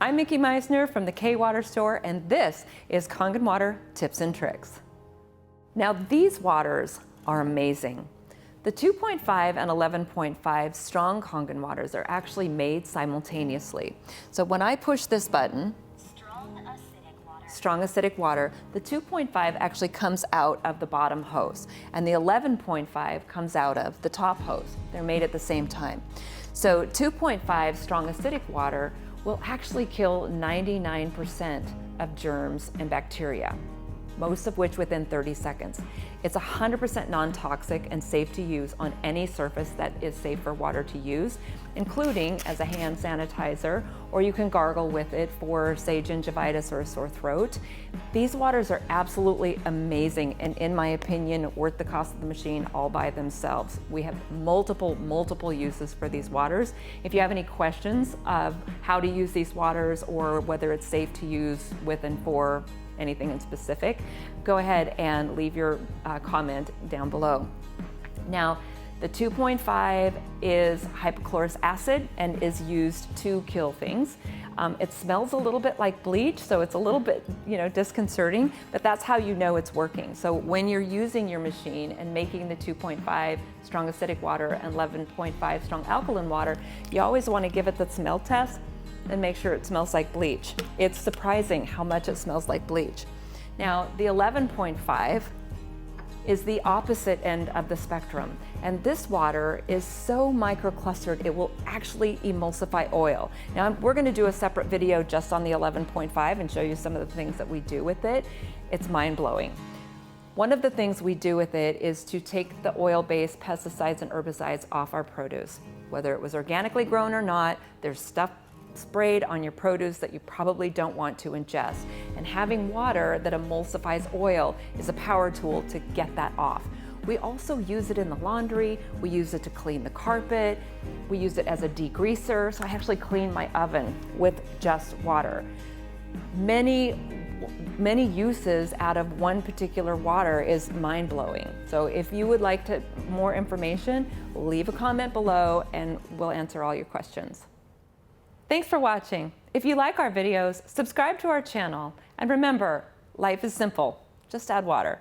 I'm Mickey Meisner from the K-Water store, and this is Kangen Water Tips and Tricks. Now these waters are amazing. The 2.5 and 11.5 strong Kangen waters are actually made simultaneously. So when I push this button, strong acidic water, the 2.5 actually comes out of the bottom hose, and the 11.5 comes out of the top hose. They're made at the same time. So 2.5 strong acidic water will actually kill 99% of germs and bacteria, most of which within 30 seconds. It's 100% non-toxic and safe to use on any surface that is safe for water to use, including as a hand sanitizer, or you can gargle with it for, say, gingivitis or a sore throat. These waters are absolutely amazing and, in my opinion, worth the cost of the machine all by themselves. We have multiple uses for these waters. If you have any questions of how to use these waters or whether it's safe to use with and for anything in specific, go ahead and leave your comment down below. Now, the 2.5 is hypochlorous acid and is used to kill things. It smells a little bit like bleach, so it's a little bit, disconcerting, but that's how you know it's working. So when you're using your machine and making the 2.5 strong acidic water and 11.5 strong alkaline water, you always want to give it the smell test and make sure it smells like bleach. It's surprising how much it smells like bleach. Now, the 11.5 is the opposite end of the spectrum, and this water is so microclustered it will actually emulsify oil. Now, we're going to do a separate video just on the 11.5 and show you some of the things that we do with it. It's mind-blowing. One of the things we do with it is to take the oil-based pesticides and herbicides off our produce. Whether it was organically grown or not, there's stuff sprayed on your produce that you probably don't want to ingest. And having water that emulsifies oil is a power tool to get that off. We also use it in the laundry, we use it to clean the carpet, we use it as a degreaser, so I actually clean my oven with just water. Many uses out of one particular water is mind-blowing. So if you would like more information, leave a comment below and we'll answer all your questions. Thanks for watching. If you like our videos, subscribe to our channel. And remember, life is simple. Just add water.